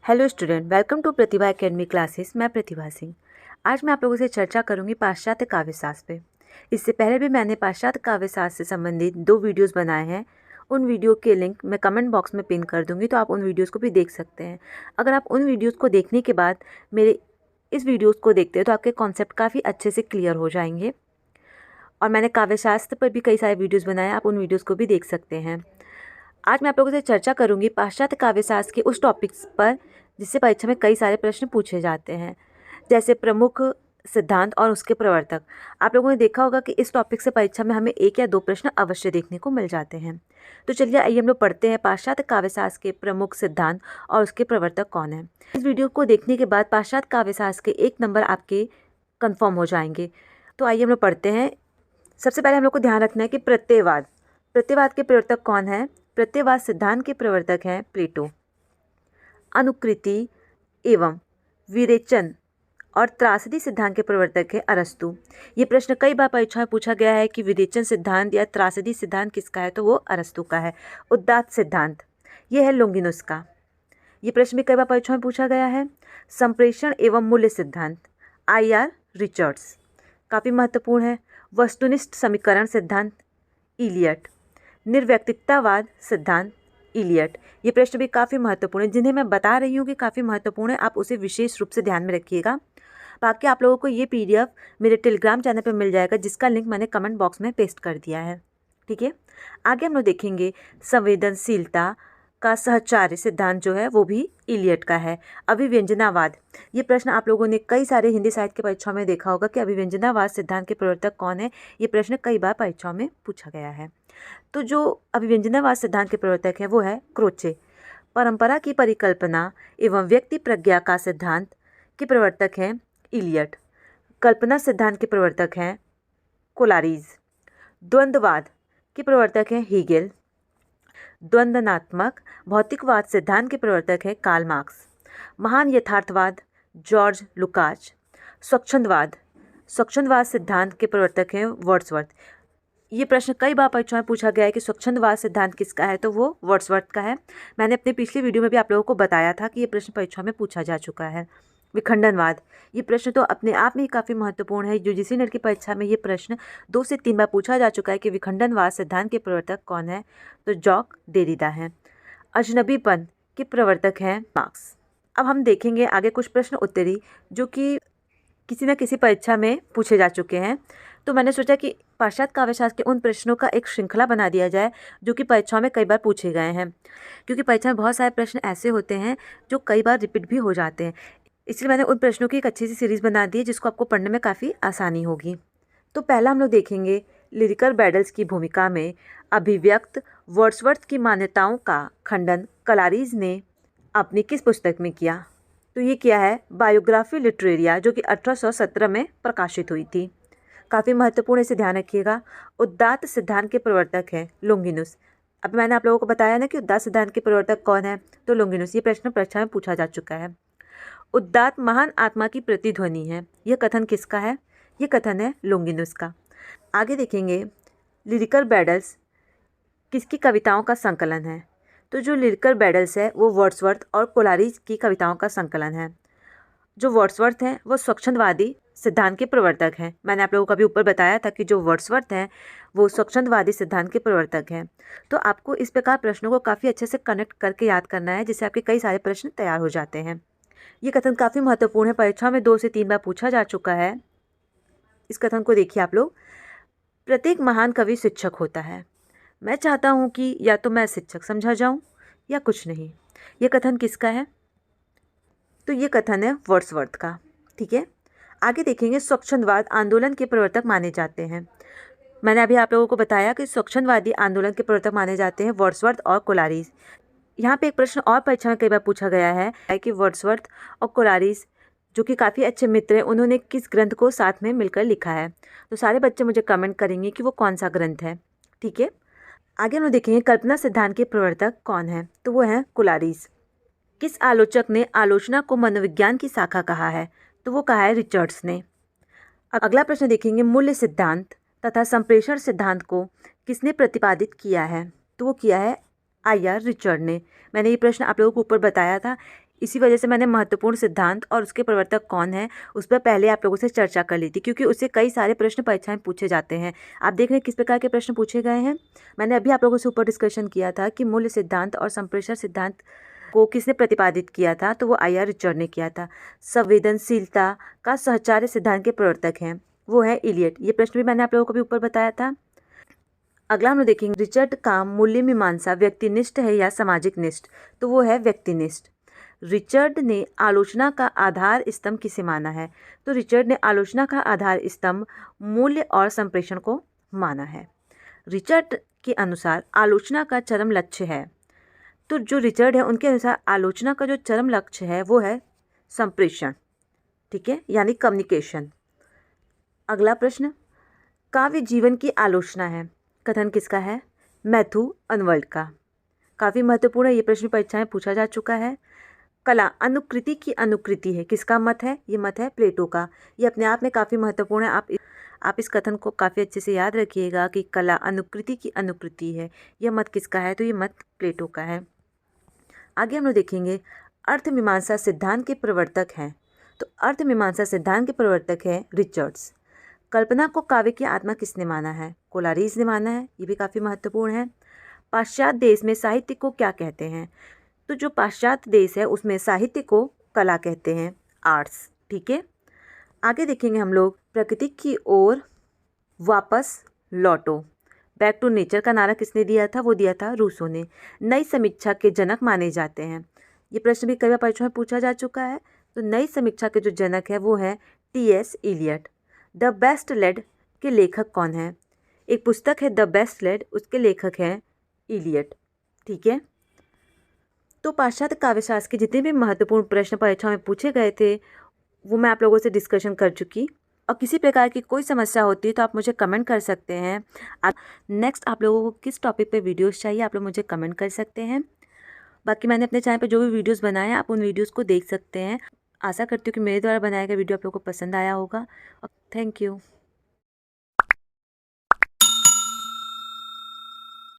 Hello student, welcome to Pratibha academy classes. मैं प्रतिभा सिंह। आज मैं आप लोगों से चर्चा करूंगी पाश्चात्य काव्यशास्त्र पे। इससे पहले भी मैंने पाश्चात्य काव्यशास्त्र से संबंधित 2 वीडियोस बनाए हैं। उन वीडियो के लिंक मैं कमेंट बॉक्स में पिन कर दूंगी, तो आप उन वीडियोस को भी देख सकते हैं। अगर आप उन वीडियोज़ को देखने के बाद मेरे इस वीडियोज़ को देखते हैं तो आपके कॉन्सेप्ट काफ़ी अच्छे से क्लियर हो जाएंगे। और मैंने काव्यशास्त्र पर भी कई सारे वीडियोज़ बनाए, आप उन वीडियोज़ को भी देख सकते हैं। आज मैं आप लोगों से चर्चा करूंगी पाश्चात्य काव्यशास्त्र के उस टॉपिक्स पर जिससे परीक्षा में कई सारे प्रश्न पूछे जाते हैं, जैसे प्रमुख सिद्धांत और उसके प्रवर्तक। आप लोगों ने देखा होगा कि इस टॉपिक से परीक्षा में हमें 1 या 2 प्रश्न अवश्य देखने को मिल जाते हैं। तो चलिए आइए हम लोग पढ़ते हैं पाश्चात्य काव्यशास्त्र के प्रमुख सिद्धांत और उसके प्रवर्तक कौन है। इस वीडियो को देखने के बाद पाश्चात्य काव्यशास्त्र के 1 नंबर आपके कन्फर्म हो जाएंगे। तो आइए हम लोग पढ़ते हैं। सबसे पहले हम लोग को ध्यान रखना है कि प्रत्ययवाद के प्रवर्तक कौन है। प्रत्ययवाद सिद्धांत के प्रवर्तक हैं प्लेटो। अनुकृति एवं विरेचन और त्रासदी सिद्धांत के प्रवर्तक है अरस्तु। ये प्रश्न कई बार परीक्षा में पूछा गया है कि विरेचन सिद्धांत या त्रासदी सिद्धांत किसका है, तो वो अरस्तु का है। उदात्त सिद्धांत ये है लोंगिनुस का। ये प्रश्न भी कई बार परीक्षा में पूछा गया है। संप्रेषण एवं मूल्य सिद्धांत I.R. रिचर्ड्स काफ़ी महत्वपूर्ण है। वस्तुनिष्ठ समीकरण सिद्धांत इलियट। निर्व्यक्तिकतावाद सिद्धांत इलियट। ये प्रश्न भी काफ़ी महत्वपूर्ण है। जिन्हें मैं बता रही हूँ कि काफ़ी महत्वपूर्ण है, आप उसे विशेष रूप से ध्यान में रखिएगा। बाकी आप लोगों को ये PDF मेरे टेलीग्राम चैनल पर मिल जाएगा, जिसका लिंक मैंने कमेंट बॉक्स में पेस्ट कर दिया है। ठीक है, आगे हम लोग देखेंगे संवेदनशीलता का सहचार्य सिद्धांत जो है वो भी इलियट का है। अभिव्यंजनावाद, ये प्रश्न आप लोगों ने कई सारे हिंदी साहित्य की परीक्षाओं में देखा होगा कि अभिव्यंजनावाद सिद्धांत के प्रवर्तक कौन है। ये प्रश्न कई बार परीक्षाओं में पूछा गया है। तो जो अभिव्यंजनावाद सिद्धांत के प्रवर्तक है वो है क्रोचे। परंपरा की परिकल्पना एवं व्यक्ति प्रज्ञा का सिद्धांत के प्रवर्तक हैं इलियट। कल्पना सिद्धांत के प्रवर्तक हैं कोलारिज। द्वंद्ववाद के प्रवर्तक हैं हीगेल। द्वंद्वनात्मक भौतिकवाद सिद्धांत के प्रवर्तक है कार्ल मार्क्स। महान यथार्थवाद जॉर्ज लुकाच। स्वच्छंदवाद सिद्धांत के प्रवर्तक हैं वर्ड्सवर्थ। ये प्रश्न कई बार परीक्षा में पूछा गया है कि स्वच्छंदवाद सिद्धांत किसका है, तो वो वर्ड्सवर्थ का है। मैंने अपने पिछले वीडियो में भी आप लोगों को बताया था कि ये प्रश्न परीक्षा में पूछा जा चुका है। विखंडनवाद, ये प्रश्न तो अपने आप में ही काफ़ी महत्वपूर्ण है। यूजीसी नेट की परीक्षा में ये प्रश्न 2 से 3 बार पूछा जा चुका है कि विखंडनवाद सिद्धांत के प्रवर्तक कौन है, तो जॉक डेरिडा हैं। अजनबीपन के प्रवर्तक हैं मार्क्स। अब हम देखेंगे आगे कुछ प्रश्न उत्तरी जो कि किसी न किसी परीक्षा में पूछे जा चुके हैं। तो मैंने सोचा कि पाश्चात्य काव्यशास्त्र के उन प्रश्नों का एक श्रृंखला बना दिया जाए जो कि परीक्षाओं में कई बार पूछे गए हैं, क्योंकि परीक्षा में बहुत सारे प्रश्न ऐसे होते हैं जो कई बार रिपीट भी हो जाते हैं। इसलिए मैंने उन प्रश्नों की एक अच्छी सी सीरीज़ बना दी है जिसको आपको पढ़ने में काफ़ी आसानी होगी। तो पहला हम लोग देखेंगे लिरिकल बैटल्स की भूमिका में अभिव्यक्त वर्ड्सवर्थ की मान्यताओं का खंडन कलारीज ने अपनी किस पुस्तक में किया, तो ये किया है बायोग्राफी लिटरेरिया, जो कि 1817 में प्रकाशित हुई थी। काफ़ी महत्वपूर्ण, इसे ध्यान रखिएगा। उदात्त सिद्धांत के प्रवर्तक हैं लोंगिनुस। अभी मैंने आप लोगों को बताया ना कि उदात्त सिद्धांत के प्रवर्तक कौन है, तो लोंगिनुस। ये प्रश्न परीक्षा में पूछा जा चुका है। उदात्त महान आत्मा की प्रतिध्वनि है, यह कथन किसका है? ये कथन है लोंगिनुस का। आगे देखेंगे लिरिकल बैटल्स किसकी कविताओं का संकलन है, तो जो लिरिकल बैटल्स है वो वर्ड्सवर्थ और कोलारिज की कविताओं का संकलन है। जो वर्ड्सवर्थ हैं वो स्वच्छंदवादी सिद्धांत के प्रवर्तक हैं। मैंने आप लोगों को अभी ऊपर बताया था कि जो वर्ड्सवर्थ हैं वो स्वच्छंदवादी सिद्धांत के प्रवर्तक हैं। तो आपको इस प्रकार प्रश्नों को काफ़ी अच्छे से कनेक्ट करके याद करना है, जिससे आपके कई सारे प्रश्न तैयार हो जाते हैं। ये कथन काफ़ी महत्वपूर्ण है, परीक्षा में 2 से 3 बार पूछा जा चुका है। इस कथन को देखिए आप लोग। प्रत्येक महान कवि शिक्षक होता है। मैं चाहता हूँ कि या तो मैं शिक्षक समझा जाऊँ या कुछ नहीं। ये कथन किसका है? तो ये कथन है वर्ड्सवर्थ का। ठीक है, आगे देखेंगे स्वच्छंदवाद आंदोलन के प्रवर्तक माने जाते हैं। मैंने अभी आप लोगों को बताया कि स्वच्छंदवादी आंदोलन के प्रवर्तक माने जाते हैं वर्ड्सवर्थ और कोलारिज। यहाँ पे एक प्रश्न और परीक्षा में कई बार पूछा गया है कि वर्ड्सवर्थ और कोलारिज जो कि काफ़ी अच्छे मित्र हैं, उन्होंने किस ग्रंथ को साथ में मिलकर लिखा है। तो सारे बच्चे मुझे कमेंट करेंगे कि वो कौन सा ग्रंथ है। ठीक है, आगे हम लोग देखेंगे कल्पना सिद्धांत के प्रवर्तक कौन है, तो वो हैं कोलारिज। किस आलोचक ने आलोचना को मनोविज्ञान की शाखा कहा है, तो वो कहा है रिचर्ड्स ने। अगला प्रश्न देखेंगे मूल्य सिद्धांत तथा संप्रेषण सिद्धांत को किसने प्रतिपादित किया है, तो वो किया है I.R. रिचर्ड ने। मैंने ये प्रश्न आप लोगों को ऊपर बताया था। इसी वजह से मैंने महत्वपूर्ण सिद्धांत और उसके प्रवर्तक कौन है उस पर पहले आप लोगों से चर्चा कर ली थी, क्योंकि उससे कई सारे प्रश्न परीक्षा में पूछे जाते हैं। आप देख रहे हैं किस प्रकार के प्रश्न पूछे गए हैं। मैंने अभी आप लोगों से ऊपर डिस्कशन किया था कि मूल्य सिद्धांत और संप्रेषण सिद्धांत को किसने प्रतिपादित किया था, तो वो आई आर रिचर्ड ने किया था। संवेदनशीलता का सहचार्य सिद्धांत के प्रवर्तक हैं, वो है इलियट। ये प्रश्न भी मैंने आप लोगों को भी ऊपर बताया था। अगला हम लोग देखेंगे रिचर्ड का मूल्य मीमांसा व्यक्तिनिष्ठ है या सामाजिक निष्ठ, तो वो है व्यक्तिनिष्ठ। रिचर्ड ने आलोचना का आधार स्तंभ किसे माना है, तो रिचर्ड ने आलोचना का आधार स्तंभ मूल्य और संप्रेषण को माना है। रिचर्ड के अनुसार आलोचना का चरम लक्ष्य है, तो जो रिचर्ड है उनके अनुसार आलोचना का जो चरम लक्ष्य है वो है संप्रेषण, ठीक है, यानी कम्युनिकेशन। अगला प्रश्न, काव्य जीवन की आलोचना है, कथन किसका है, मैथ्यू अर्नोल्ड का। काफ़ी महत्वपूर्ण है, ये प्रश्न परीक्षा में पूछा जा चुका है। कला अनुकृति की अनुकृति है, किसका मत है, ये मत है प्लेटो का। ये अपने आप में काफ़ी महत्वपूर्ण है। आप इस कथन को काफ़ी अच्छे से याद रखिएगा कि कला अनुकृति की अनुकृति है, यह मत किसका है, तो ये मत प्लेटो का है। आगे हम लोग देखेंगे अर्थमीमांसा सिद्धांत के प्रवर्तक हैं, तो अर्थमीमांसा सिद्धांत के प्रवर्तक है रिचर्ड्स। कल्पना को काव्य की आत्मा किसने माना है, कोलारिस ने माना है, ये भी काफ़ी महत्वपूर्ण है। पाश्चात्य देश में साहित्य को क्या कहते हैं, तो जो पाश्चात्य देश है उसमें साहित्य को कला कहते हैं, आर्ट्स, ठीक है। आगे देखेंगे हम लोग प्रकृति की ओर वापस लौटो, बैक टू नेचर का नारा किसने दिया था, वो दिया था रूसो ने। नई समीक्षा के जनक माने जाते हैं, ये प्रश्न भी कई बार परीक्षा में पूछा जा चुका है। तो नई समीक्षा के जो जनक है वो है T S. Eliot. The waste land के लेखक कौन है, एक पुस्तक है द बेस्ट लेड, उसके लेखक हैं इलियट, ठीक है। तो पाश्चात्य काव्यशास्त्र के जितने भी महत्वपूर्ण प्रश्न परीक्षा में पूछे गए थे वो मैं आप लोगों से डिस्कशन कर चुकी। और किसी प्रकार की कोई समस्या होती है तो आप मुझे कमेंट कर सकते हैं। नेक्स्ट आप लोगों को किस टॉपिक पे वीडियोस चाहिए आप लोग मुझे कमेंट कर सकते हैं। बाकी मैंने अपने चैनल पे जो भी वीडियोस बनाए हैं आप उन वीडियोस को देख सकते हैं। आशा करती हूँ कि मेरे द्वारा बनाया गया वीडियो आप लोगों को पसंद आया होगा। Thank you.